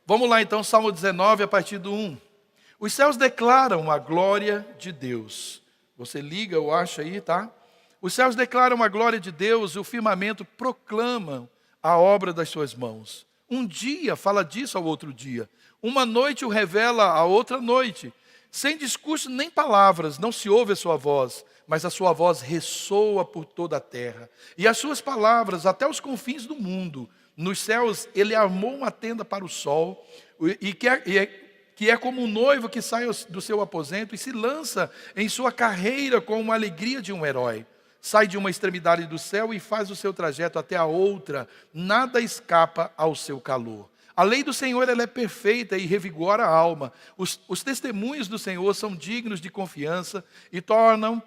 Vamos lá então, Salmo 19, a partir do 1. Os céus declaram a glória de Deus. Você liga ou acha aí, tá? Os céus declaram a glória de Deus e o firmamento proclama a obra das suas mãos. Um dia fala disso ao outro dia. Uma noite o revela a outra noite. Sem discurso nem palavras, não se ouve a sua voz, mas a sua voz ressoa por toda a terra. E as suas palavras até os confins do mundo. Nos céus ele armou uma tenda para o sol, que é como um noivo que sai do seu aposento e se lança em sua carreira com uma alegria de um herói. Sai de uma extremidade do céu e faz o seu trajeto até a outra, nada escapa ao seu calor. A lei do Senhor ela é perfeita e revigora a alma. Os testemunhos do Senhor são dignos de confiança e tornam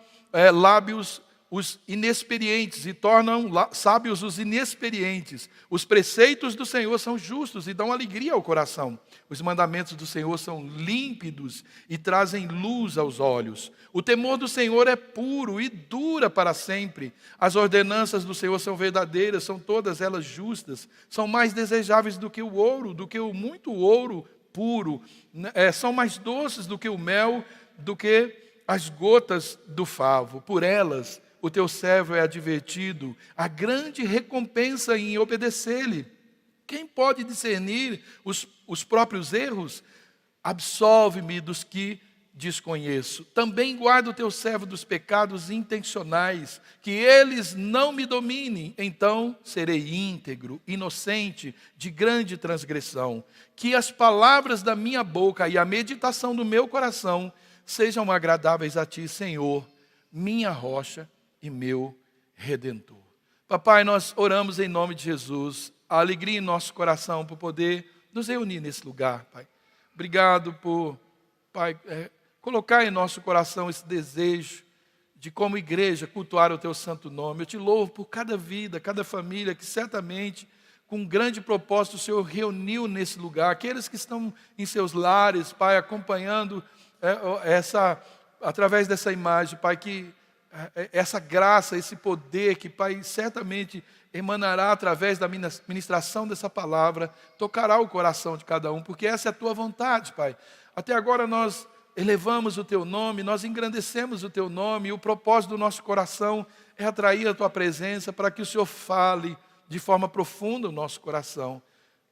lábios os inexperientes e tornam sábios os inexperientes. Os preceitos do Senhor são justos e dão alegria ao coração. Os mandamentos do Senhor são límpidos e trazem luz aos olhos. O temor do Senhor é puro e dura para sempre. As ordenanças do Senhor são verdadeiras, são todas elas justas. São mais desejáveis do que o ouro, do que o muito ouro puro. São mais doces do que o mel, do que as gotas do favo. Por elas o teu servo é advertido, a grande recompensa em obedecer-lhe. Quem pode discernir os próprios erros? Absolve-me dos que desconheço. Também guarda o teu servo dos pecados intencionais, que eles não me dominem. Então serei íntegro, inocente, de grande transgressão. Que as palavras da minha boca e a meditação do meu coração sejam agradáveis a ti, Senhor, minha rocha e meu Redentor. Papai, nós oramos em nome de Jesus, a alegria em nosso coração por poder nos reunir nesse lugar, Pai. Obrigado por, Pai, colocar em nosso coração esse desejo de, como igreja, cultuar o Teu santo nome. Eu te louvo por cada vida, cada família que certamente, com um grande propósito, o Senhor reuniu nesse lugar. Aqueles que estão em seus lares, Pai, acompanhando através dessa imagem, Pai, que essa graça, esse poder que, Pai, certamente emanará através da ministração dessa palavra, tocará o coração de cada um, porque essa é a Tua vontade, Pai. Até agora nós elevamos o Teu nome, nós engrandecemos o Teu nome, e o propósito do nosso coração é atrair a Tua presença para que o Senhor fale de forma profunda o nosso coração.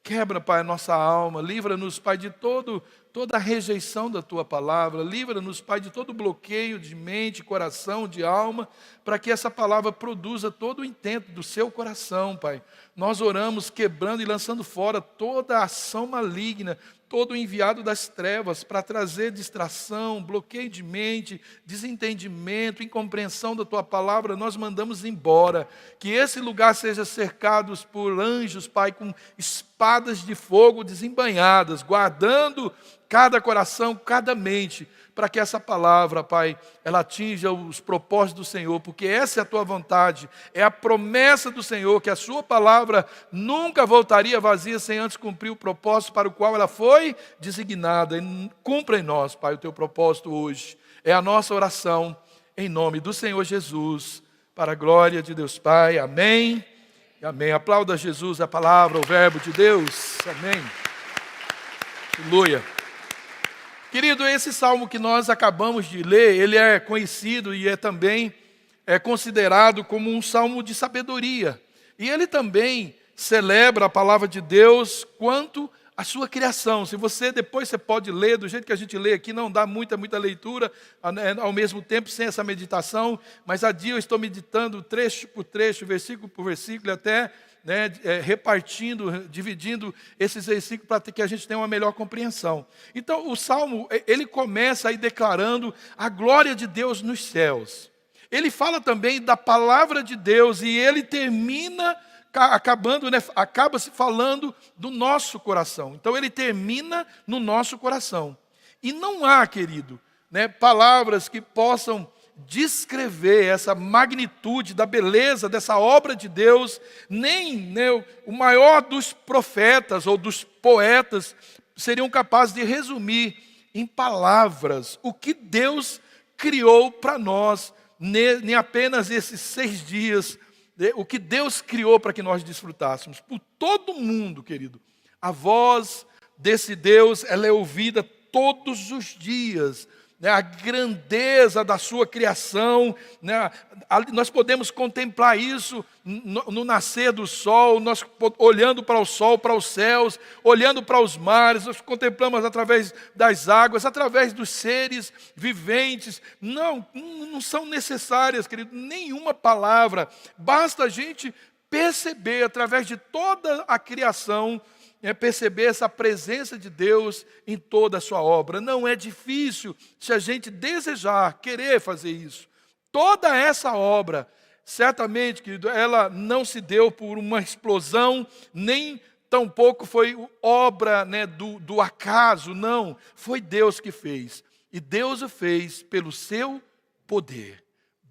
Quebra, Pai, a nossa alma, livra-nos, Pai, de toda a rejeição da Tua palavra, livra-nos, Pai, de todo bloqueio de mente, coração, de alma, para que essa palavra produza todo o intento do Seu coração, Pai. Nós oramos quebrando e lançando fora toda a ação maligna, todo o enviado das trevas para trazer distração, bloqueio de mente, desentendimento, incompreensão da Tua palavra, nós mandamos embora. Que esse lugar seja cercado por anjos, Pai, com espadas de fogo desembainhadas, guardando cada coração, cada mente, para que essa palavra, Pai, ela atinja os propósitos do Senhor, porque essa é a Tua vontade, é a promessa do Senhor, que a Sua palavra nunca voltaria vazia sem antes cumprir o propósito para o qual ela foi designada. E cumpra em nós, Pai, o Teu propósito hoje. É a nossa oração, em nome do Senhor Jesus, para a glória de Deus Pai. Amém. Amém. Aplauda Jesus, a palavra, o verbo de Deus. Amém. Aleluia. Querido, esse salmo que nós acabamos de ler, ele é conhecido e também considerado como um salmo de sabedoria. E ele também celebra a palavra de Deus quanto à sua criação. Se você depois você pode ler, do jeito que a gente lê aqui, não dá muita leitura, ao mesmo tempo sem essa meditação, mas a dia eu estou meditando trecho por trecho, versículo por versículo, até repartindo, dividindo esses versículos para que a gente tenha uma melhor compreensão. Então, o Salmo, ele começa aí declarando a glória de Deus nos céus. Ele fala também da palavra de Deus e ele termina acaba-se falando do nosso coração. Então, ele termina no nosso coração. E não há, querido, palavras que possam descrever essa magnitude da beleza dessa obra de Deus, nem o maior dos profetas ou dos poetas seriam capazes de resumir em palavras o que Deus criou para nós, nem apenas esses 6 dias, o que Deus criou para que nós desfrutássemos. Por todo mundo, querido, a voz desse Deus, ela é ouvida todos os dias. A grandeza da sua criação, nós podemos contemplar isso no nascer do sol, nós olhando para o sol, para os céus, olhando para os mares, nós contemplamos através das águas, através dos seres viventes. Não são necessárias, querido, nenhuma palavra, basta a gente perceber através de toda a criação, perceber essa presença de Deus em toda a sua obra. Não é difícil se a gente desejar, querer fazer isso. Toda essa obra, certamente, querido, ela não se deu por uma explosão, nem tampouco foi obra do acaso, não. Foi Deus que fez. E Deus o fez pelo seu poder.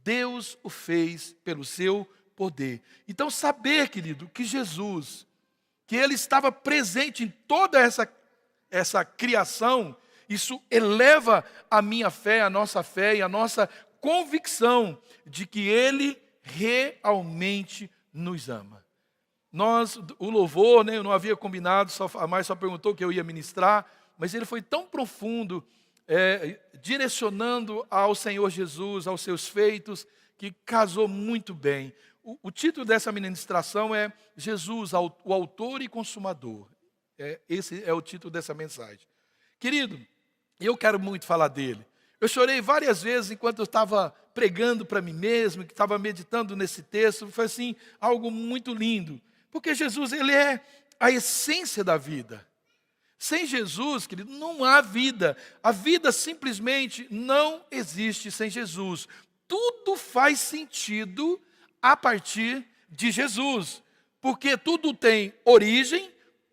Deus o fez pelo seu poder. Então, saber, querido, que Jesus, que Ele estava presente em toda essa criação, isso eleva a minha fé, a nossa fé e a nossa convicção de que Ele realmente nos ama. O louvor, eu não havia combinado, mas só perguntou que eu ia ministrar, mas ele foi tão profundo, direcionando ao Senhor Jesus, aos seus feitos, que casou muito bem. O título dessa ministração é Jesus, o autor e consumador. Esse é o título dessa mensagem. Querido, eu quero muito falar dele. Eu chorei várias vezes enquanto eu estava pregando para mim mesmo, que estava meditando nesse texto. Foi assim, algo muito lindo. Porque Jesus, Ele é a essência da vida. Sem Jesus, querido, não há vida. A vida simplesmente não existe sem Jesus. Tudo faz sentido a partir de Jesus, porque tudo tem origem,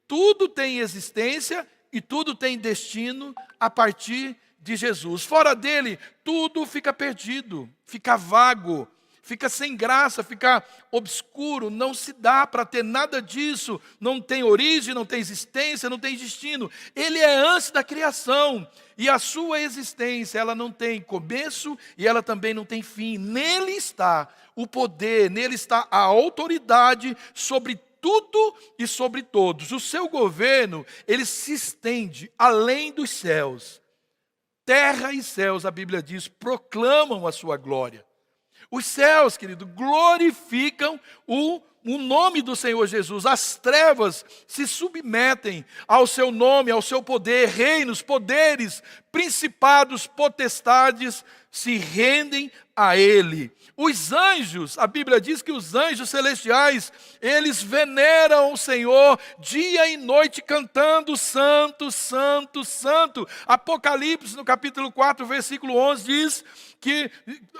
tudo tem existência e tudo tem destino a partir de Jesus. Fora dele, tudo fica perdido, fica vago, fica sem graça, fica obscuro, não se dá para ter nada disso, não tem origem, não tem existência, não tem destino. Ele é antes da criação e a sua existência, ela não tem começo e ela também não tem fim. Nele está o poder, nele está a autoridade sobre tudo e sobre todos. O seu governo, ele se estende além dos céus. Terra e céus, a Bíblia diz, proclamam a sua glória. Os céus, querido, glorificam o nome do Senhor Jesus. As trevas se submetem ao seu nome, ao seu poder. Reinos, poderes, principados, potestades se rendem a Ele. Os anjos, a Bíblia diz que os anjos celestiais, eles veneram o Senhor dia e noite cantando santo, santo, santo. Apocalipse, no capítulo 4, versículo 11, diz que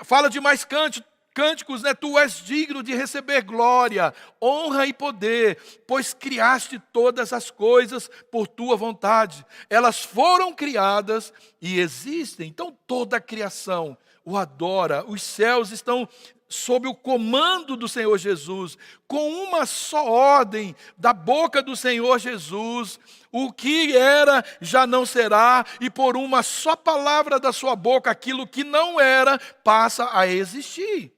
fala de mais cânticos, Tu és digno de receber glória, honra e poder, pois criaste todas as coisas por tua vontade. Elas foram criadas e existem. Então toda a criação o adora. Os céus estão sob o comando do Senhor Jesus, com uma só ordem da boca do Senhor Jesus. O que era já não será, e por uma só palavra da sua boca, aquilo que não era passa a existir.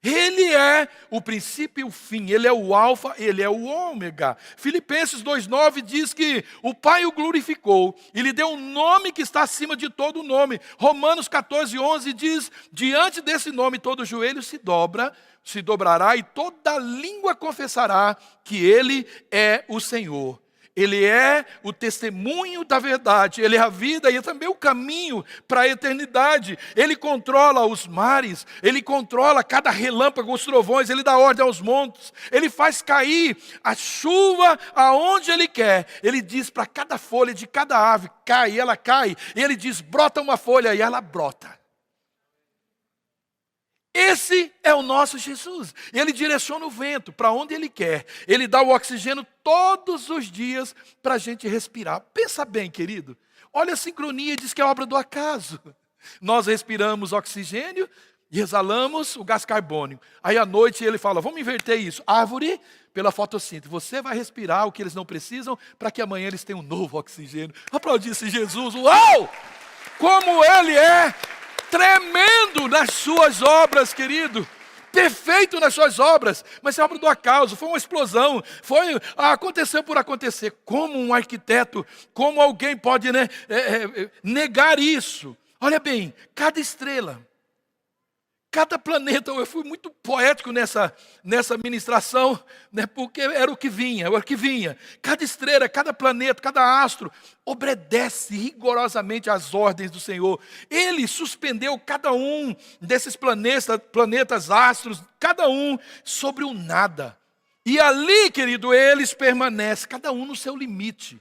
Ele é o princípio e o fim, Ele é o alfa, Ele é o ômega. Filipenses 2,9 diz que o Pai o glorificou e lhe deu um nome que está acima de todo nome. Romanos 14,11 diz, diante desse nome todo joelho se dobrará e toda língua confessará que Ele é o Senhor. Ele é o testemunho da verdade, Ele é a vida e é também o caminho para a eternidade. Ele controla os mares, Ele controla cada relâmpago, os trovões, Ele dá ordem aos montes, Ele faz cair a chuva aonde Ele quer. Ele diz para cada folha de cada ave, cai, e ela cai. E Ele diz, brota uma folha, e ela brota. Esse é o nosso Jesus. Ele direciona o vento para onde Ele quer. Ele dá o oxigênio todos os dias para a gente respirar. Pensa bem, querido. Olha a sincronia, diz que é obra do acaso. Nós respiramos oxigênio e exalamos o gás carbônico. Aí à noite Ele fala, vamos inverter isso. Árvore, pela fotossíntese. Você vai respirar o que eles não precisam para que amanhã eles tenham um novo oxigênio. Aplaudisse Jesus. Uau! Como Ele é tremendo nas suas obras, querido. perfeito nas suas obras, mas é obra do acaso, foi uma explosão, aconteceu por acontecer. Como um arquiteto, como alguém pode, né, negar isso? Olha bem, cada estrela, cada planeta, eu fui muito poético nessa ministração, né, porque era o que vinha. Cada estrela, cada planeta, cada astro, obedece rigorosamente às ordens do Senhor. Ele suspendeu cada um desses planetas, astros, cada um sobre o nada. E ali, querido, eles permanecem, cada um no seu limite.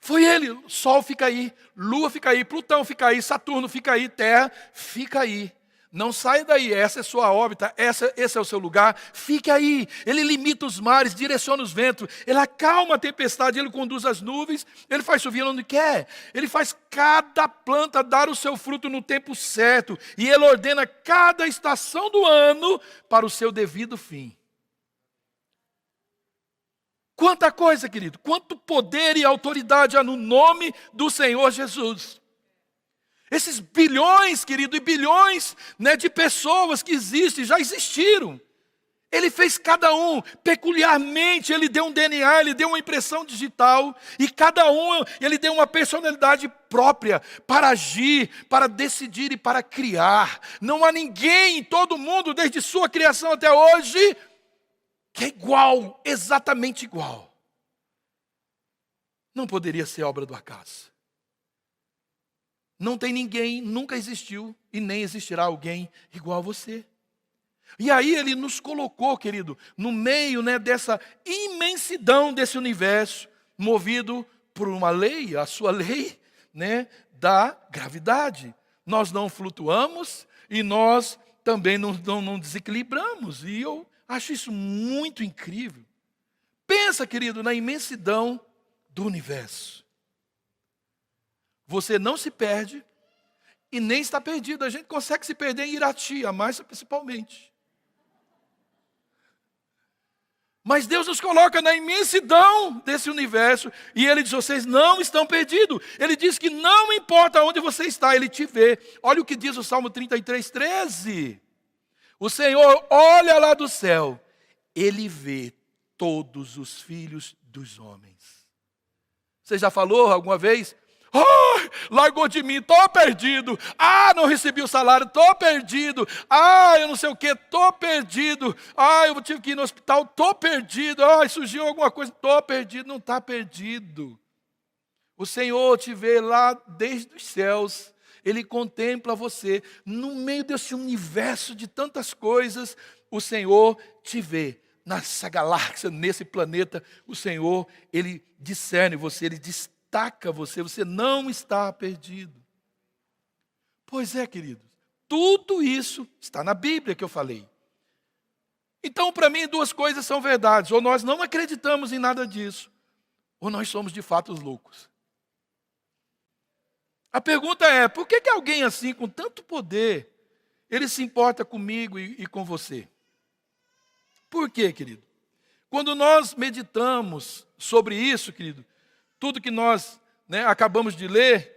Foi ele, Sol fica aí, Lua fica aí, Plutão fica aí, Saturno fica aí, Terra fica aí. Não saia daí, essa é a sua órbita, esse é o seu lugar, fique aí. Ele limita os mares, direciona os ventos, ele acalma a tempestade, ele conduz as nuvens, ele faz chover onde quer. Ele faz cada planta dar o seu fruto no tempo certo, e ele ordena cada estação do ano para o seu devido fim. Quanta coisa, querido, quanto poder e autoridade há no nome do Senhor Jesus. Esses bilhões, querido, e bilhões, né, de pessoas que existem, já existiram. Ele fez cada um, peculiarmente, ele deu um DNA, ele deu uma impressão digital, e cada um, ele deu uma personalidade própria para agir, para decidir e para criar. Não há ninguém em todo mundo, desde sua criação até hoje, que é igual, exatamente igual. Não poderia ser obra do acaso. Não tem ninguém, nunca existiu e nem existirá alguém igual a você. E aí ele nos colocou, querido, no meio, né, dessa imensidão desse universo, movido por uma lei, a sua lei, né, da gravidade. Nós não flutuamos e nós também não desequilibramos. E eu acho isso muito incrível. Pensa, querido, na imensidão do universo. Você não se perde e nem está perdido. A gente consegue se perder em Irati, a Márcia principalmente. Mas Deus nos coloca na imensidão desse universo e Ele diz, vocês não estão perdidos. Ele diz que não importa onde você está, Ele te vê. Olha o que diz o Salmo 33, 13. O Senhor olha lá do céu, Ele vê todos os filhos dos homens. Você já falou alguma vez? Largou de mim, estou perdido. Não recebi o salário, estou perdido. Eu não sei o que, estou perdido. Eu tive que ir no hospital, estou perdido. Surgiu alguma coisa, estou perdido. Não está perdido. O Senhor te vê lá desde os céus. Ele contempla você. No meio desse universo de tantas coisas, o Senhor te vê. Nessa galáxia, nesse planeta, o Senhor, Ele discerne você, Ele destaca você, você não está perdido. Pois é, queridos, tudo isso está na Bíblia que eu falei. Então, para mim, duas coisas são verdades. Ou nós não acreditamos em nada disso, ou nós somos de fato loucos. A pergunta é, por que alguém assim, com tanto poder, ele se importa comigo e com você? Por quê, querido? Quando nós meditamos sobre isso, querido, tudo que nós, né, acabamos de ler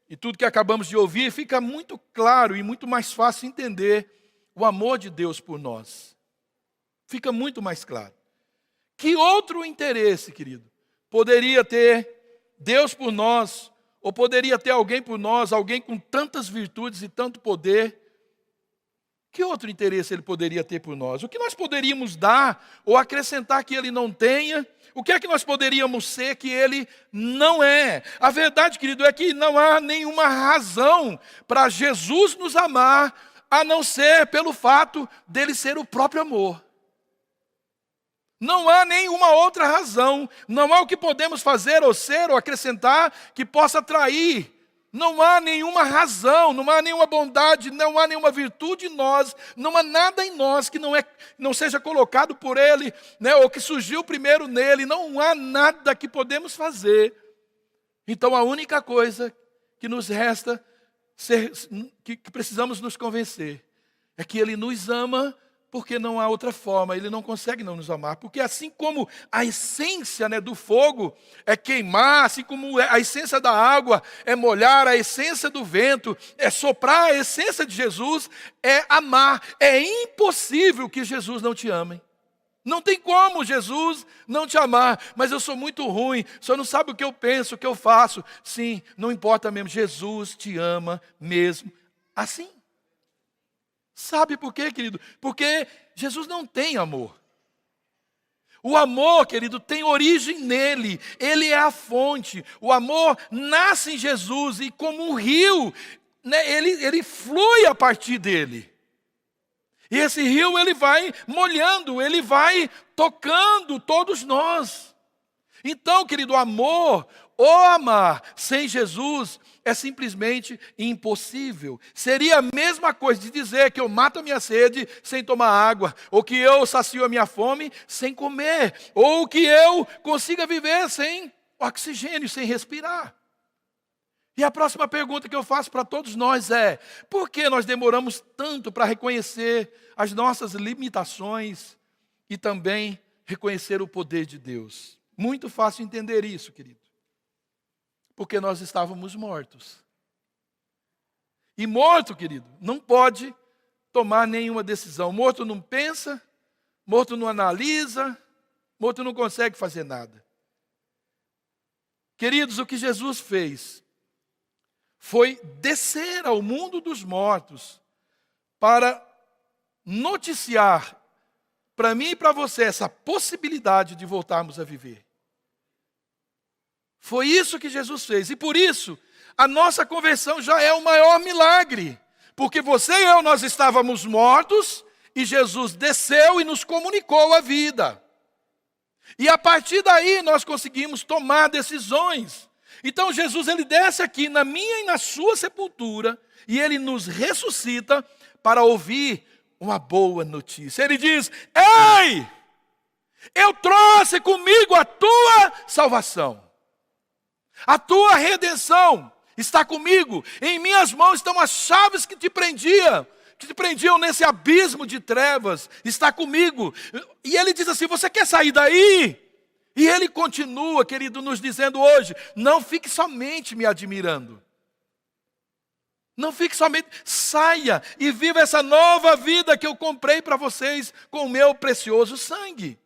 e tudo que acabamos de ouvir, fica muito claro e muito mais fácil entender o amor de Deus por nós. Fica muito mais claro. Que outro interesse, querido, poderia ter Deus por nós, ou poderia ter alguém por nós, alguém com tantas virtudes e tanto poder? Que outro interesse ele poderia ter por nós? O que nós poderíamos dar ou acrescentar que ele não tenha? O que é que nós poderíamos ser que ele não é? A verdade, querido, é que não há nenhuma razão para Jesus nos amar, a não ser pelo fato dele ser o próprio amor. Não há nenhuma outra razão, não há o que podemos fazer ou ser ou acrescentar que possa atrair. Não há nenhuma razão, não há nenhuma bondade, não há nenhuma virtude em nós, não há nada em nós que não seja colocado por Ele, né, ou que surgiu primeiro nele, não há nada que podemos fazer. Então a única coisa que nos resta, que precisamos nos convencer, é que Ele nos ama porque não há outra forma, ele não consegue não nos amar. Porque assim como a essência, né, do fogo é queimar, assim como a essência da água é molhar, a essência do vento é soprar, a essência de Jesus é amar. É impossível que Jesus não te ame. Não tem como Jesus não te amar, mas eu sou muito ruim, o senhor não sabe o que eu penso, o que eu faço. Sim, não importa mesmo, Jesus te ama mesmo assim. Sabe por quê, querido? Porque Jesus não tem amor. O amor, querido, tem origem nele, ele é a fonte. O amor nasce em Jesus e como um rio, né, ele flui a partir dele. E esse rio ele vai molhando, ele vai tocando todos nós. Então, querido, amor ou amar sem Jesus é simplesmente impossível. Seria a mesma coisa de dizer que eu mato a minha sede sem tomar água, ou que eu sacio a minha fome sem comer, ou que eu consiga viver sem oxigênio, sem respirar. E a próxima pergunta que eu faço para todos nós é: por que nós demoramos tanto para reconhecer as nossas limitações e também reconhecer o poder de Deus? Muito fácil entender isso, querido. Porque nós estávamos mortos. E morto, querido, não pode tomar nenhuma decisão. Morto não pensa, morto não analisa, morto não consegue fazer nada. Queridos, o que Jesus fez foi descer ao mundo dos mortos para noticiar para mim e para você essa possibilidade de voltarmos a viver. Foi isso que Jesus fez. E por isso, a nossa conversão já é o maior milagre. Porque você e eu, nós estávamos mortos e Jesus desceu e nos comunicou a vida. E a partir daí nós conseguimos tomar decisões. Então Jesus ele desce aqui na minha e na sua sepultura e ele nos ressuscita para ouvir uma boa notícia. Ele diz: ei, eu trouxe comigo a tua salvação. A tua redenção está comigo. Em minhas mãos estão as chaves que te prendiam nesse abismo de trevas. Está comigo. E ele diz assim: você quer sair daí? E ele continua, querido, nos dizendo hoje: não fique somente me admirando. Não fique somente, saia e viva essa nova vida que eu comprei para vocês com o meu precioso sangue.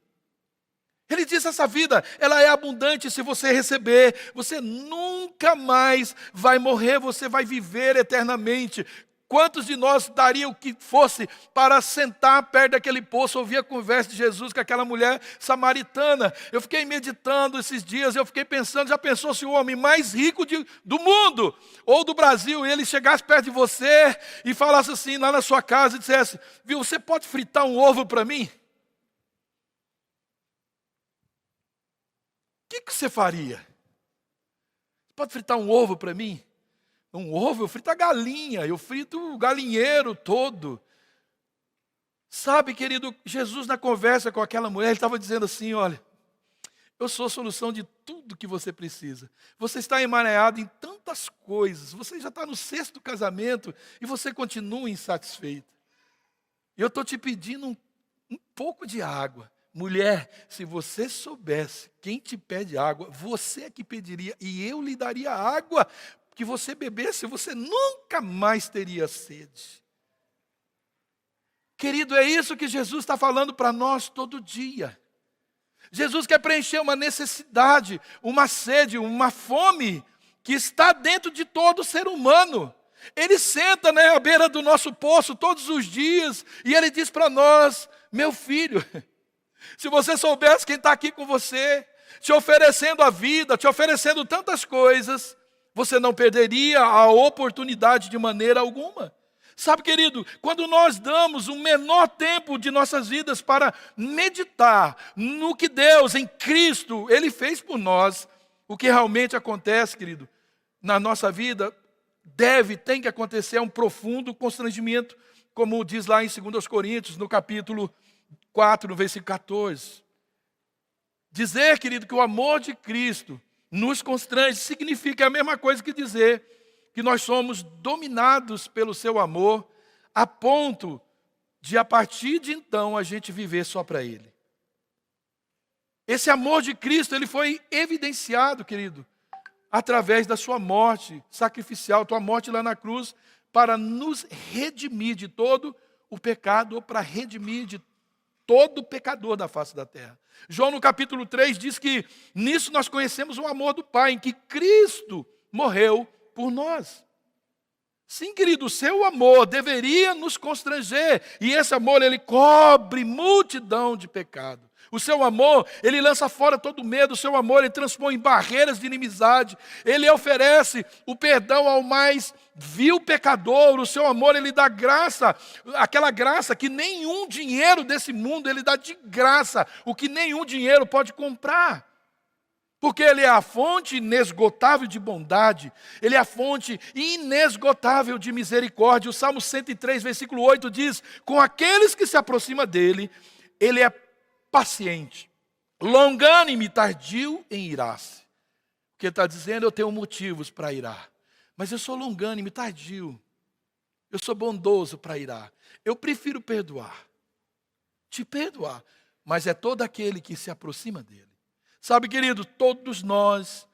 Ele diz: essa vida, ela é abundante se você receber. Você nunca mais vai morrer, você vai viver eternamente. Quantos de nós daria o que fosse para sentar perto daquele poço, ouvir a conversa de Jesus com aquela mulher samaritana? Eu fiquei meditando esses dias, eu fiquei pensando, já pensou se o homem mais rico do mundo, ou do Brasil, ele chegasse perto de você e falasse assim, lá na sua casa, e dissesse: viu, você pode fritar um ovo para mim? O que você faria? Pode fritar um ovo para mim? Um ovo, eu frito a galinha, eu frito o galinheiro todo. Sabe, querido, Jesus na conversa com aquela mulher, ele estava dizendo assim: olha, eu sou a solução de tudo que você precisa. Você está emaranhado em tantas coisas, você já está no 6º casamento e você continua insatisfeito. Eu estou te pedindo um pouco de água. Mulher, se você soubesse quem te pede água, você é que pediria e eu lhe daria água que você bebesse, você nunca mais teria sede. Querido, é isso que Jesus está falando para nós todo dia. Jesus quer preencher uma necessidade, uma sede, uma fome que está dentro de todo ser humano. Ele senta, né, à beira do nosso poço todos os dias e ele diz para nós: meu filho, se você soubesse quem está aqui com você, te oferecendo a vida, te oferecendo tantas coisas, você não perderia a oportunidade de maneira alguma. Sabe, querido, quando nós damos o menor tempo de nossas vidas para meditar no que Deus, em Cristo, Ele fez por nós, o que realmente acontece, querido, na nossa vida, tem que acontecer um profundo constrangimento, como diz lá em 2 Coríntios, no capítulo 4, no versículo 14. Dizer, querido, que o amor de Cristo nos constrange significa a mesma coisa que dizer que nós somos dominados pelo seu amor a ponto de a partir de então a gente viver só para Ele. Esse amor de Cristo, ele foi evidenciado, querido, através da sua morte sacrificial, tua morte lá na cruz, para nos redimir de todo o pecado, ou para redimir de todo pecador da face da terra. João no capítulo 3 diz que nisso nós conhecemos o amor do Pai, em que Cristo morreu por nós. Sim, querido, o seu amor deveria nos constranger, e esse amor, ele cobre multidão de pecado. O seu amor, ele lança fora todo medo, o seu amor, ele transpõe barreiras de inimizade, ele oferece o perdão ao mais vil pecador, o seu amor, ele dá graça, aquela graça que nenhum dinheiro desse mundo, ele dá de graça, o que nenhum dinheiro pode comprar. Porque Ele é a fonte inesgotável de bondade, Ele é a fonte inesgotável de misericórdia. O Salmo 103, versículo 8 diz: com aqueles que se aproximam dEle, Ele é paciente, longânime e tardio em irar-se. O que Ele está dizendo, eu tenho motivos para irar, mas eu sou longânime, tardio, eu sou bondoso para irar. Eu prefiro perdoar, te perdoar, mas é todo aquele que se aproxima dEle. Sabe, querido, todos nós,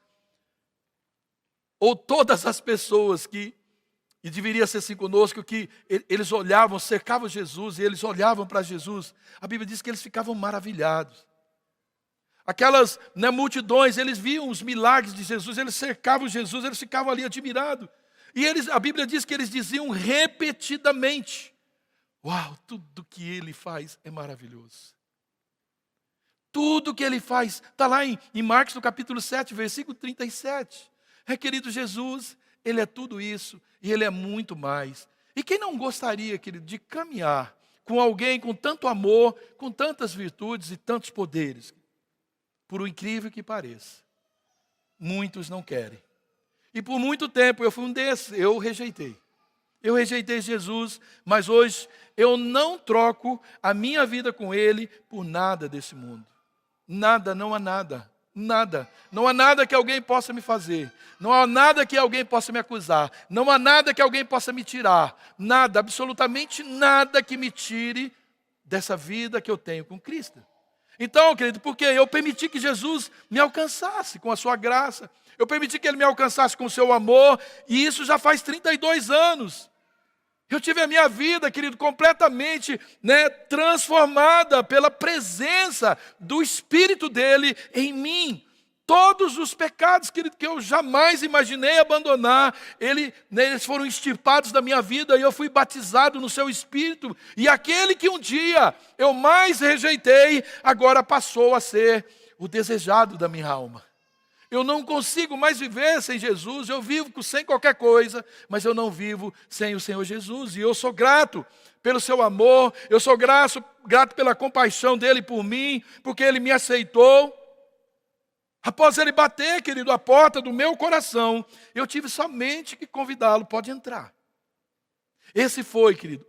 ou todas as pessoas que, e deveria ser assim conosco, que eles olhavam, cercavam Jesus, e eles olhavam para Jesus, a Bíblia diz que eles ficavam maravilhados. Aquelas multidões, eles viam os milagres de Jesus, eles cercavam Jesus, eles ficavam ali admirados. E a Bíblia diz que eles diziam repetidamente: uau, tudo que Ele faz é maravilhoso. Tudo que Ele faz, está lá em Marcos no capítulo 7, versículo 37. Querido, Jesus, Ele é tudo isso e Ele é muito mais. E quem não gostaria, querido, de caminhar com alguém com tanto amor, com tantas virtudes e tantos poderes? Por incrível que pareça, muitos não querem. E por muito tempo eu fui um desses, eu rejeitei. Eu rejeitei Jesus, mas hoje eu não troco a minha vida com Ele por nada desse mundo. Nada, não há nada, nada. Não há nada que alguém possa me fazer. Não há nada que alguém possa me acusar. Não há nada que alguém possa me tirar. Nada, absolutamente nada que me tire dessa vida que eu tenho com Cristo. Então, querido, porque eu permiti que Jesus me alcançasse com a sua graça. Eu permiti que Ele me alcançasse com o seu amor. E isso já faz 32 anos. Eu tive a minha vida, querido, completamente transformada pela presença do Espírito dEle em mim. Todos os pecados, querido, que eu jamais imaginei abandonar, eles foram extirpados da minha vida e eu fui batizado no seu Espírito. E aquele que um dia eu mais rejeitei, agora passou a ser o desejado da minha alma. Eu não consigo mais viver sem Jesus, eu vivo sem qualquer coisa, mas eu não vivo sem o Senhor Jesus. E eu sou grato pelo seu amor, eu sou grato pela compaixão dEle por mim, porque Ele me aceitou. Após Ele bater, querido, a porta do meu coração, eu tive somente que convidá-lo, pode entrar. Esse foi, querido,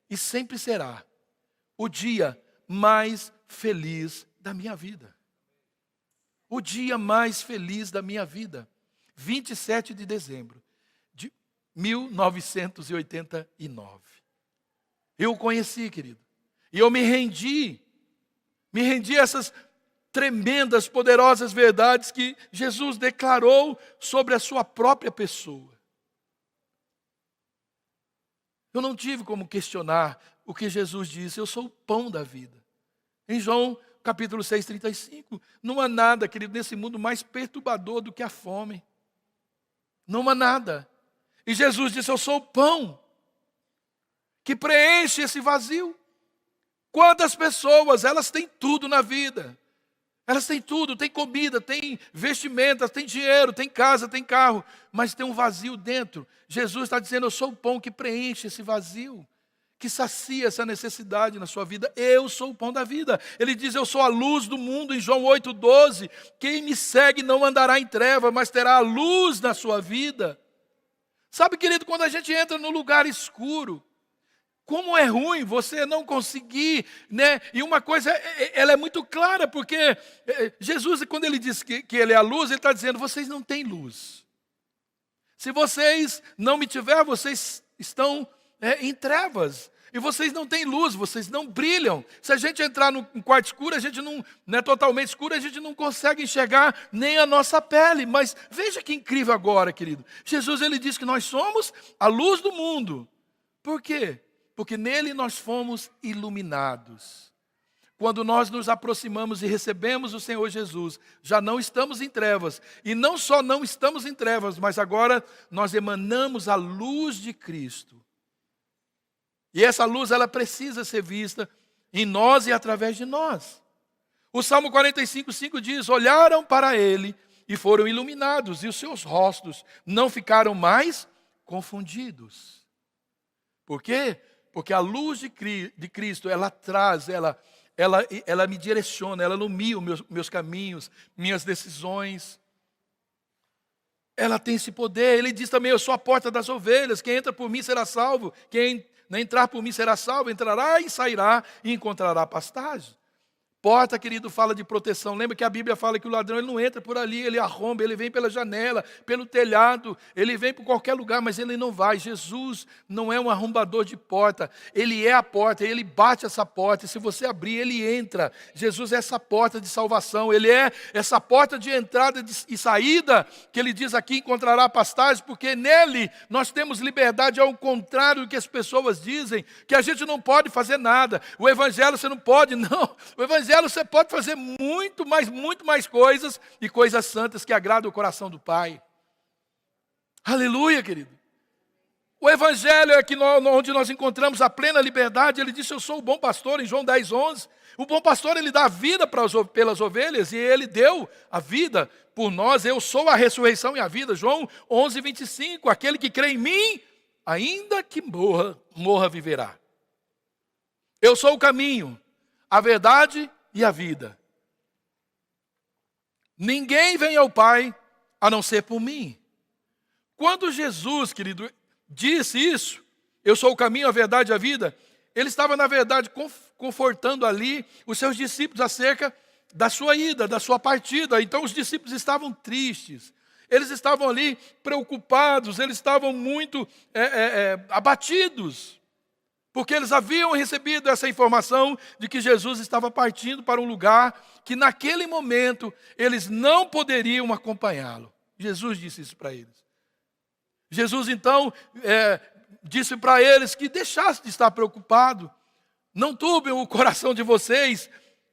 e sempre será o dia mais feliz da minha vida. O dia mais feliz da minha vida, 27 de dezembro de 1989. Eu o conheci, querido, e eu me rendi a essas tremendas, poderosas verdades que Jesus declarou sobre a sua própria pessoa. Eu não tive como questionar o que Jesus disse: eu sou o pão da vida. Em João capítulo 6, 35, não há nada, querido, nesse mundo mais perturbador do que a fome. Não há nada. E Jesus disse: eu sou o pão que preenche esse vazio. Quantas pessoas, elas têm tudo na vida. Elas têm tudo, têm comida, têm vestimentas, têm dinheiro, têm casa, têm carro, mas tem um vazio dentro. Jesus está dizendo: eu sou o pão que preenche esse vazio, que sacia essa necessidade na sua vida. Eu sou o pão da vida. Ele diz: eu sou a luz do mundo, em João 8,12. Quem me segue não andará em treva, mas terá a luz na sua vida. Sabe, querido, quando a gente entra no lugar escuro, como é ruim você não conseguir, E uma coisa, ela é muito clara, porque Jesus, quando Ele diz que Ele é a luz, Ele está dizendo: vocês não têm luz. Se vocês não me tiverem, vocês estão em trevas. E vocês não têm luz, vocês não brilham. Se a gente entrar num quarto escuro, a gente não é totalmente escuro, a gente não consegue enxergar nem a nossa pele. Mas veja que incrível agora, querido. Jesus, ele diz que nós somos a luz do mundo. Por quê? Porque nele nós fomos iluminados. Quando nós nos aproximamos e recebemos o Senhor Jesus, já não estamos em trevas. E não só não estamos em trevas, mas agora nós emanamos a luz de Cristo. E essa luz, ela precisa ser vista em nós e através de nós. O Salmo 45:5 diz: olharam para ele e foram iluminados, e os seus rostos não ficaram mais confundidos. Por quê? Porque a luz de Cristo, ela traz, ela me direciona, ela ilumina os meus caminhos, minhas decisões. Ela tem esse poder. Ele diz também: eu sou a porta das ovelhas, quem entra por mim será salvo, quem entrar por mim será salvo, entrará e sairá e encontrará pastagem. Porta, querido, fala de proteção. Lembra que a Bíblia fala que o ladrão ele não entra por ali, ele arromba, ele vem pela janela, pelo telhado, ele vem por qualquer lugar, mas ele não vai. Jesus não é um arrombador de porta, ele é a porta, ele bate essa porta, e se você abrir, ele entra. Jesus é essa porta de salvação, ele é essa porta de entrada e saída, que ele diz aqui: encontrará pastagem, porque nele nós temos liberdade, ao contrário do que as pessoas dizem, que a gente não pode fazer nada. O evangelho você não pode, não. O evangelho você pode fazer muito mais coisas, e coisas santas que agradam o coração do Pai. Aleluia, querido. O evangelho é aqui onde nós encontramos a plena liberdade. Ele disse: eu sou o bom pastor, em João 10:11. O bom pastor, ele dá a vida pelas ovelhas, e ele deu a vida por nós. Eu sou a ressurreição e a vida, João 11:25. Aquele que crê em mim, ainda que morra viverá. Eu sou o caminho, a verdade e a vida. Ninguém vem ao Pai a não ser por mim. Quando Jesus, querido, disse isso: eu sou o caminho, a verdade e a vida, ele estava, na verdade, confortando ali os seus discípulos acerca da sua ida, da sua partida. Então os discípulos estavam tristes, eles estavam ali preocupados, eles estavam muito abatidos, porque eles haviam recebido essa informação de que Jesus estava partindo para um lugar que naquele momento eles não poderiam acompanhá-lo. Jesus disse isso para eles. Jesus então disse para eles que deixassem de estar preocupado, não turbem o coração de vocês,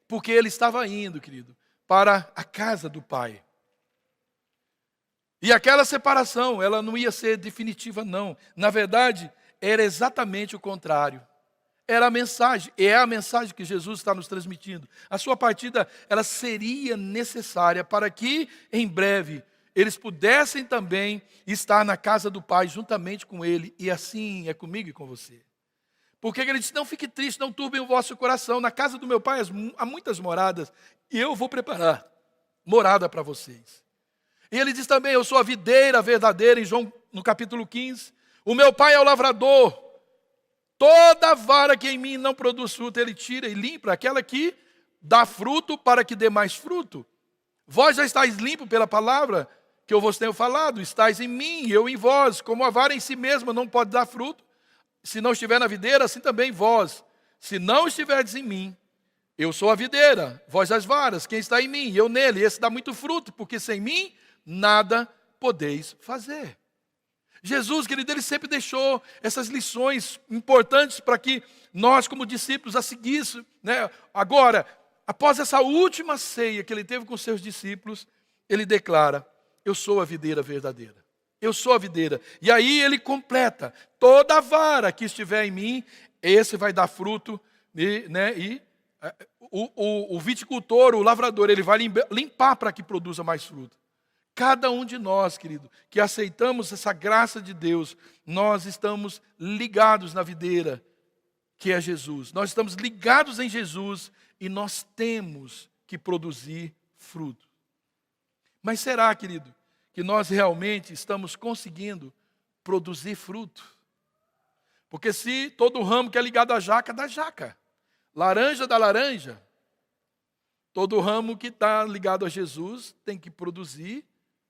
porque ele estava indo, querido, para a casa do Pai. E aquela separação, ela não ia ser definitiva, não. Na verdade, era exatamente o contrário. Era a mensagem, é a mensagem que Jesus está nos transmitindo. A sua partida, ela seria necessária para que, em breve, eles pudessem também estar na casa do Pai, juntamente com Ele. E assim é comigo e com você. Porque ele disse: não fique triste, não turbem o vosso coração. Na casa do meu Pai há muitas moradas, e eu vou preparar morada para vocês. E ele diz também: eu sou a videira verdadeira, em João, no capítulo 15. O meu Pai é o lavrador. Toda vara que em mim não produz fruto, ele tira e limpa aquela que dá fruto, para que dê mais fruto. Vós já estáis limpos pela palavra que eu vos tenho falado. Estáis em mim e eu em vós. Como a vara em si mesma não pode dar fruto, se não estiver na videira, assim também vós. Se não estiverdes em mim, eu sou a videira, vós as varas. Quem está em mim, eu nele, esse dá muito fruto, porque sem mim nada podeis fazer. Jesus, querido, ele sempre deixou essas lições importantes para que nós, como discípulos, a seguíssemos, né? Agora, após essa última ceia que ele teve com seus discípulos, ele declara: eu sou a videira verdadeira. Eu sou a videira. E aí ele completa: toda vara que estiver em mim, esse vai dar fruto, o viticultor, o lavrador, ele vai limpar para que produza mais fruto. Cada um de nós, querido, que aceitamos essa graça de Deus, nós estamos ligados na videira, que é Jesus. Nós estamos ligados em Jesus e nós temos que produzir fruto. Mas será, querido, que nós realmente estamos conseguindo produzir fruto? Porque se todo ramo que é ligado à jaca, dá jaca. Laranja dá laranja. Todo ramo que está ligado a Jesus tem que produzir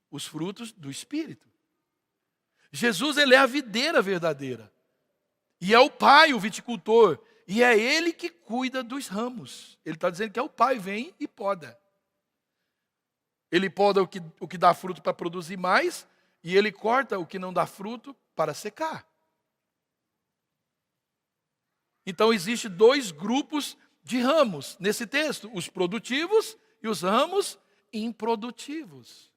os frutos do Espírito. Jesus, ele é a videira verdadeira. E é o pai, o viticultor. E é ele que cuida dos ramos. Ele está dizendo que é o pai, vem e poda. Ele poda o que dá fruto para produzir mais, e ele corta o que não dá fruto para secar. Então, existem dois grupos de ramos nesse texto: os produtivos e os ramos improdutivos.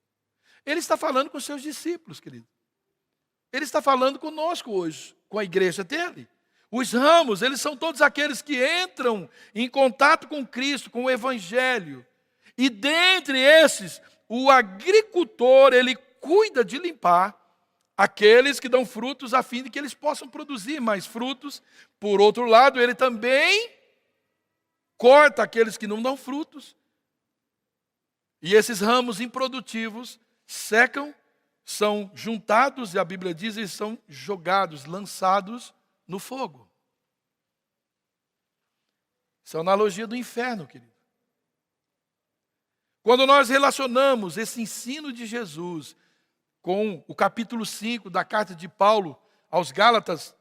Ele está falando com os seus discípulos, querido. Ele está falando conosco hoje, com a igreja dele. Os ramos, eles são todos aqueles que entram em contato com Cristo, com o Evangelho. E dentre esses, o agricultor, ele cuida de limpar aqueles que dão frutos a fim de que eles possam produzir mais frutos. Por outro lado, ele também corta aqueles que não dão frutos. E esses ramos improdutivos secam, são juntados, e a Bíblia diz, eles são jogados, lançados no fogo. Isso é uma analogia do inferno, querido. Quando nós relacionamos esse ensino de Jesus com o capítulo 5 da carta de Paulo aos Gálatas,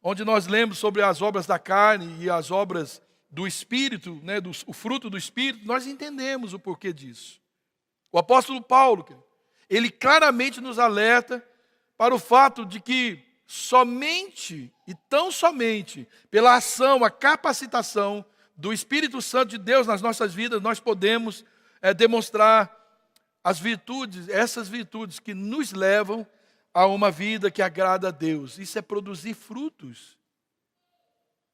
onde nós lemos sobre as obras da carne e as obras do Espírito, né, o fruto do Espírito, nós entendemos o porquê disso. O apóstolo Paulo, ele claramente nos alerta para o fato de que somente e tão somente pela ação, a capacitação do Espírito Santo de Deus nas nossas vidas, nós podemos demonstrar as virtudes, essas virtudes que nos levam a uma vida que agrada a Deus. Isso é produzir frutos.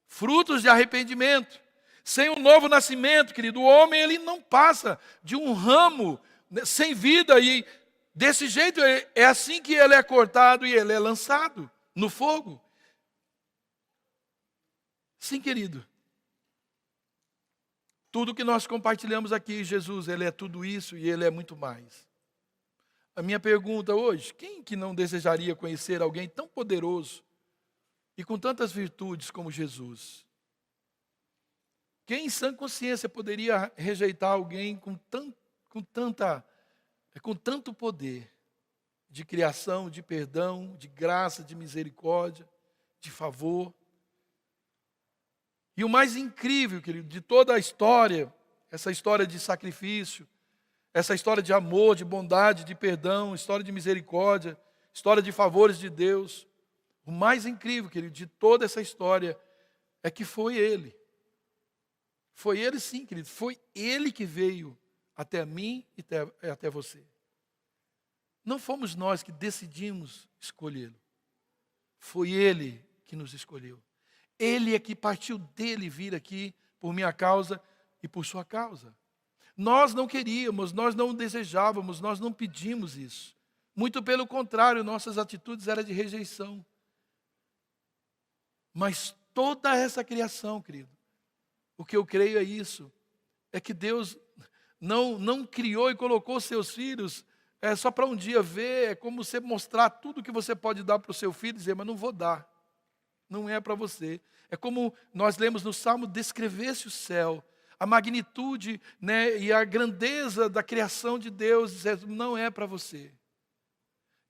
Frutos de arrependimento. Sem um novo nascimento, querido, o homem ele não passa de um ramo sem vida, e desse jeito é assim que ele é cortado e ele é lançado no fogo. Sim, querido. Tudo que nós compartilhamos aqui, Jesus, ele é tudo isso e ele é muito mais. A minha pergunta hoje: quem que não desejaria conhecer alguém tão poderoso e com tantas virtudes como Jesus? Quem em sã consciência poderia rejeitar alguém com tanto poder de criação, de perdão, de graça, de misericórdia, de favor? E o mais incrível, querido, de toda a história, essa história de sacrifício, essa história de amor, de bondade, de perdão, história de misericórdia, história de favores de Deus, o mais incrível, querido, de toda essa história é que foi Ele. Foi Ele sim, querido, foi Ele que veio até mim e até você. Não fomos nós que decidimos escolhê-lo. Foi Ele que nos escolheu. Ele é que partiu dele vir aqui por minha causa e por sua causa. Nós não queríamos, nós não desejávamos, nós não pedimos isso. Muito pelo contrário, nossas atitudes eram de rejeição. Mas toda essa criação, querido, o que eu creio é isso, é que Deus não criou e colocou seus filhos só para um dia ver, é como você mostrar tudo que você pode dar para o seu filho e dizer, mas não vou dar. Não é para você. É como nós lemos no Salmo, descrevesse o céu, a magnitude, né, e a grandeza da criação de Deus, dizendo, não é para você.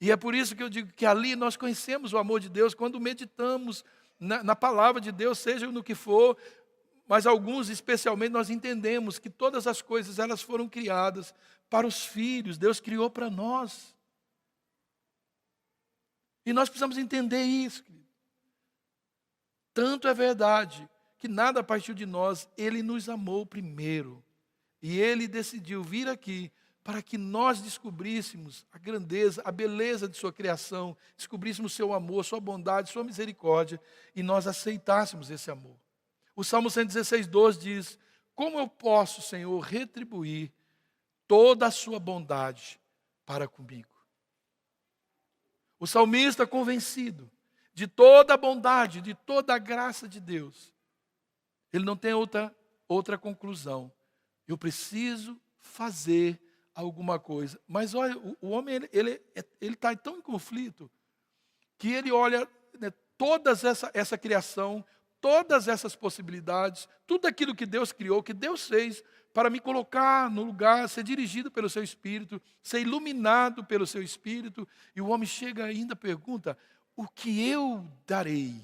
E é por isso que eu digo que ali nós conhecemos o amor de Deus, quando meditamos na palavra de Deus, seja no que for, mas alguns especialmente nós entendemos que todas as coisas elas foram criadas para os filhos, Deus criou para nós. E nós precisamos entender isso, querido. Tanto é verdade que nada partiu de nós, Ele nos amou primeiro. E Ele decidiu vir aqui para que nós descobríssemos a grandeza, a beleza de sua criação, descobríssemos seu amor, sua bondade, sua misericórdia, e nós aceitássemos esse amor. O Salmo 116:12 diz, como eu posso, Senhor, retribuir toda a sua bondade para comigo? O salmista convencido de toda a bondade, de toda a graça de Deus, ele não tem outra conclusão. Eu preciso fazer alguma coisa. Mas olha, o homem ele está tão em conflito que ele olha, né, toda essa criação, todas essas possibilidades, tudo aquilo que Deus criou, que Deus fez para me colocar no lugar, ser dirigido pelo seu Espírito, ser iluminado pelo seu Espírito. E o homem chega ainda e pergunta, o que eu darei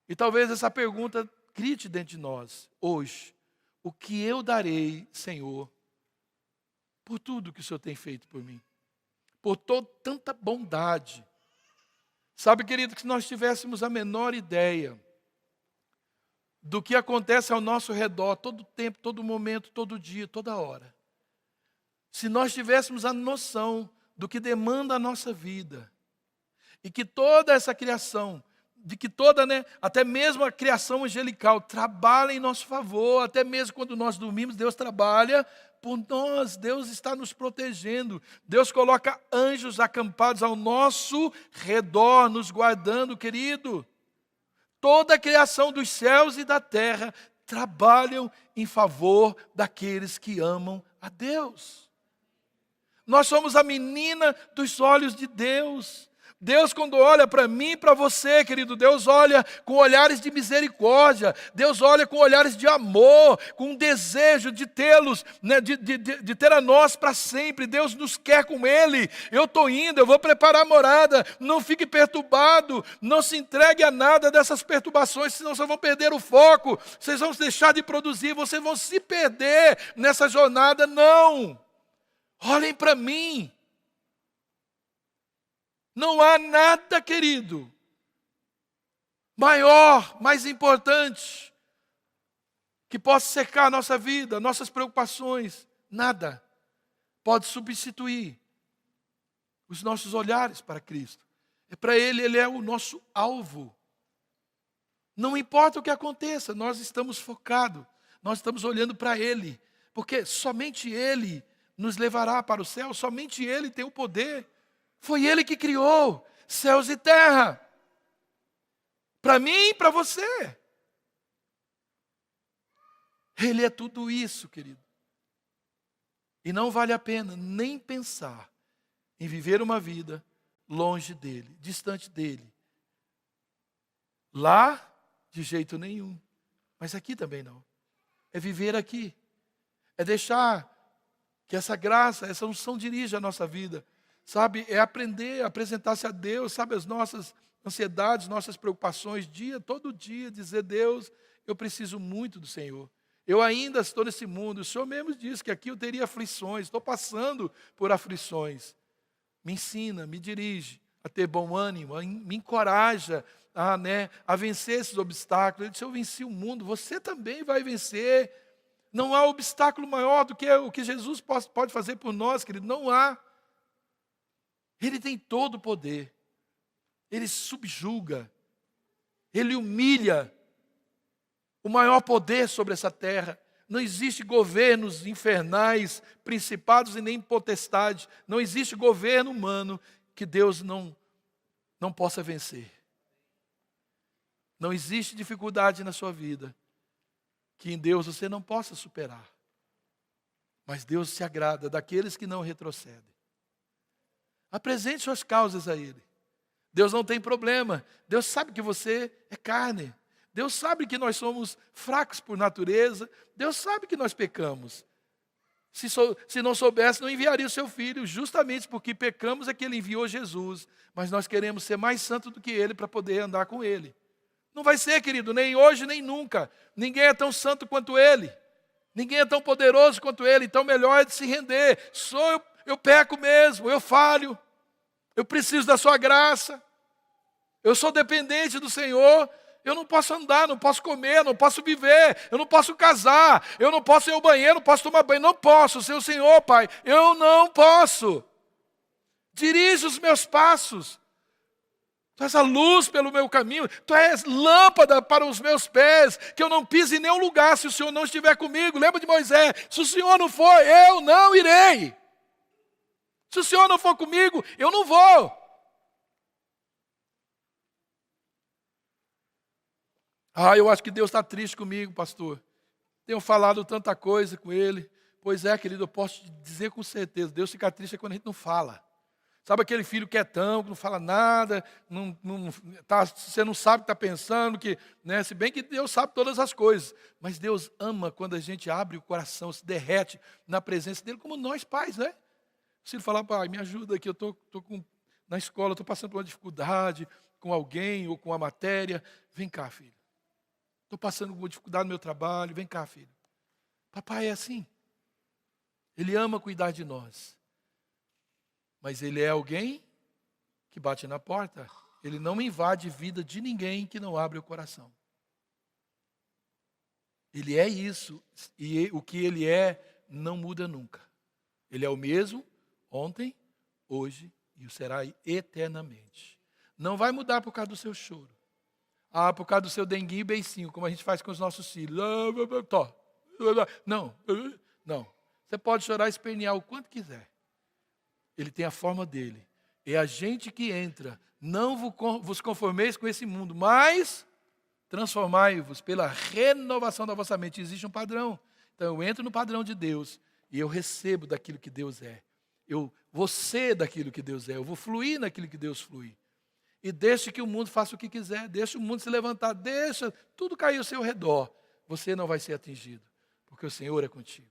E talvez essa pergunta grite dentro de nós hoje: o que eu darei, Senhor, por tudo que o Senhor tem feito por mim? Por tanta bondade. Sabe, querido, que se nós tivéssemos a menor ideia do que acontece ao nosso redor, todo tempo, todo momento, todo dia, toda hora. Se nós tivéssemos a noção do que demanda a nossa vida, e que toda essa criação, de que toda, até mesmo a criação angelical trabalha em nosso favor, até mesmo quando nós dormimos, Deus trabalha por nós, Deus está nos protegendo, Deus coloca anjos acampados ao nosso redor, nos guardando, querido. Toda a criação dos céus e da terra trabalham em favor daqueles que amam a Deus. Nós somos a menina dos olhos de Deus. Deus, quando olha para mim e para você, querido, Deus olha com olhares de misericórdia, Deus olha com olhares de amor, com um desejo de tê-los, de ter a nós para sempre. Deus nos quer com Ele. Eu estou indo, eu vou preparar a morada, não fique perturbado, não se entregue a nada dessas perturbações, senão vocês vão perder o foco, vocês vão deixar de produzir, vocês vão se perder nessa jornada. Não, olhem para mim. Não há nada, querido, maior, mais importante, que possa secar a nossa vida, nossas preocupações. Nada pode substituir os nossos olhares para Cristo. Para Ele, Ele é o nosso alvo. Não importa o que aconteça, nós estamos focados, nós estamos olhando para Ele, porque somente Ele nos levará para o céu, somente Ele tem o poder. Foi Ele que criou céus e terra. Para mim e para você. Ele é tudo isso, querido. E não vale a pena nem pensar em viver uma vida longe dEle, distante dEle. Lá, de jeito nenhum. Mas aqui também não. É viver aqui. É deixar que essa graça, essa unção dirija a nossa vida. Sabe, é aprender a apresentar-se a Deus, sabe, as nossas ansiedades, nossas preocupações, todo dia, dizer: Deus, eu preciso muito do Senhor. Eu ainda estou nesse mundo, o Senhor mesmo disse que aqui eu teria aflições, estou passando por aflições. Me ensina, me dirige a ter bom ânimo, me encoraja a vencer esses obstáculos. Ele disse: eu venci o mundo, você também vai vencer. Não há obstáculo maior do que o que Jesus pode fazer por nós, querido, não há. Ele tem todo o poder, Ele subjuga, Ele humilha o maior poder sobre essa terra. Não existe governos infernais, principados e nem potestades. Não existe governo humano que Deus não possa vencer. Não existe dificuldade na sua vida que em Deus você não possa superar. Mas Deus se agrada daqueles que não retrocedem. Apresente suas causas a Ele. Deus não tem problema. Deus sabe que você é carne. Deus sabe que nós somos fracos por natureza. Deus sabe que nós pecamos. Se não soubesse, não enviaria o seu Filho. Justamente porque pecamos é que Ele enviou Jesus. Mas nós queremos ser mais santos do que Ele para poder andar com Ele. Não vai ser, querido, nem hoje nem nunca. Ninguém é tão santo quanto Ele. Ninguém é tão poderoso quanto Ele. Então melhor é de se render. Eu peco mesmo, eu falho, eu preciso da sua graça, eu sou dependente do Senhor, eu não posso andar, não posso comer, não posso viver, eu não posso casar, eu não posso ir ao banheiro, não posso tomar banho, não posso ser o Senhor, Pai, eu não posso. Dirige os meus passos, Tu és a luz pelo meu caminho, Tu és lâmpada para os meus pés, que eu não pise em nenhum lugar se o Senhor não estiver comigo. Lembra de Moisés: se o Senhor não for, eu não irei. Se o Senhor não for comigo, eu não vou. Eu acho que Deus está triste comigo, pastor. Tenho falado tanta coisa com Ele. Pois é, querido, eu posso te dizer com certeza, Deus fica triste quando a gente não fala. Sabe aquele filho quietão, que não fala nada, você não sabe o que está pensando, se bem que Deus sabe todas as coisas. Mas Deus ama quando a gente abre o coração, se derrete na presença dEle, como nós pais, né? Se ele falar: pai, me ajuda aqui, eu estou na escola, estou passando por uma dificuldade com alguém ou com a matéria. Vem cá, filho. Estou passando com dificuldade no meu trabalho. Vem cá, filho. Papai é assim. Ele ama cuidar de nós. Mas ele é alguém que bate na porta. Ele não invade vida de ninguém que não abre o coração. Ele é isso. E o que ele é não muda nunca. Ele é o mesmo ontem, hoje e o será eternamente. Não vai mudar por causa do seu choro. Por causa do seu denguinho e beicinho, como a gente faz com os nossos filhos. Não, não. Você pode chorar e espernear o quanto quiser. Ele tem a forma dele. É a gente que entra. Não vos conformeis com esse mundo, mas transformai-vos pela renovação da vossa mente. Existe um padrão. Então eu entro no padrão de Deus e eu recebo daquilo que Deus é. Eu vou ser daquilo que Deus é. Eu vou fluir naquilo que Deus flui. E deixe que o mundo faça o que quiser. Deixe o mundo se levantar. Deixa tudo cair ao seu redor. Você não vai ser atingido, porque o Senhor é contigo.